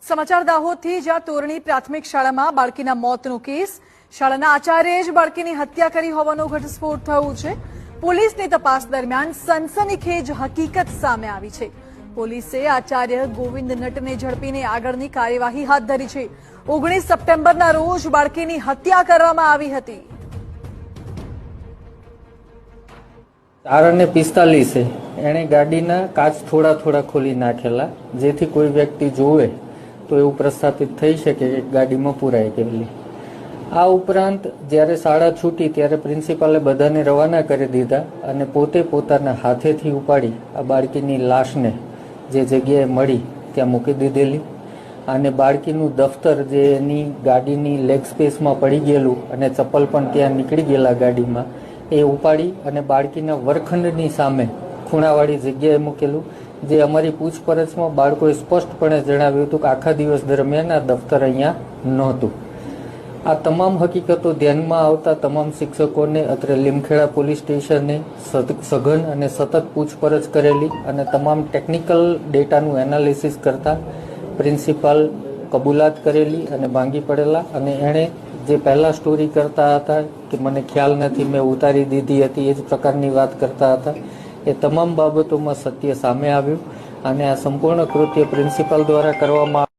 સમાચાર દાહોદથી, જ્યાં તોરણી પ્રાથમિક શાળામાં બાળકીના મોતનો કેસ. શાળાના આચાર્યએ જ બાળકીની હત્યા કરી હોવાનો ઘટસ્ફોટ થયો છે. પોલીસની તપાસ દરમિયાન સનસનીખેજ હકીકત સામે આવી છે. પોલીસે આચાર્ય ગોવિંદ નટને ઝડપીને આગળની કાર્યવાહી હાથ ધરી છે. 19 સપ્ટેમ્બરના રોજ બાળકીની હત્યા કરવામાં આવી હતી. 4:45 એણે ગાડીના કાચ થોડા ખોલી નાખેલા, જેથી કોઈ વ્યક્તિ જોવે તો એવું પ્રસ્થાપિત થઈ શકે કે ગાડીમાં પુરાઈ ગયેલી. આ ઉપરાંત જ્યારે શાળા છૂટી ત્યારે પ્રિન્સિપાલે બધાને રવાના કરી દીધા અને પોતે પોતાના હાથેથી ઉપાડી આ બાળકીની લાશને જે જગ્યાએ મળી ત્યાં મૂકી દીધેલી. અને બાળકીનું દફતર જે એની ગાડીની લેગ સ્પેસમાં પડી ગયેલું અને ચપ્પલ પણ ત્યાં નીકળી ગયેલા ગાડીમાં, એ ઉપાડી અને બાળકીના વર્ગખંડની સામે ખૂણાવાળી જગ્યાએ મૂકેલું. જે અમારી પૂછપરછમાં બાળકોએ સ્પષ્ટપણે જણાવ્યું હતું કે આખા દિવસ દરમિયાન આ દફતર અહીંયા નહોતું. આ તમામ હકીકતો ધ્યાનમાં આવતા તમામ શિક્ષકોને અત્રે લીમખેડા પોલીસ સ્ટેશને સઘન અને સતત પૂછપરછ કરેલી અને તમામ ટેકનિકલ ડેટાનું એનાલિસિસ કરતા પ્રિન્સિપાલ કબૂલાત કરેલી અને ભાંગી પડેલા. અને એણે જે પહેલા સ્ટોરી કરતા હતા કે મને ખ્યાલ નથી, મેં ઉતારી દીધી હતી, એ જ પ્રકારની વાત કરતા હતા. એ તમામ બાબતોમાં સત્ય સામે આવ્યું અને આ સંપૂર્ણ કૃત્ય પ્રિન્સિપાલ દ્વારા કરવામાં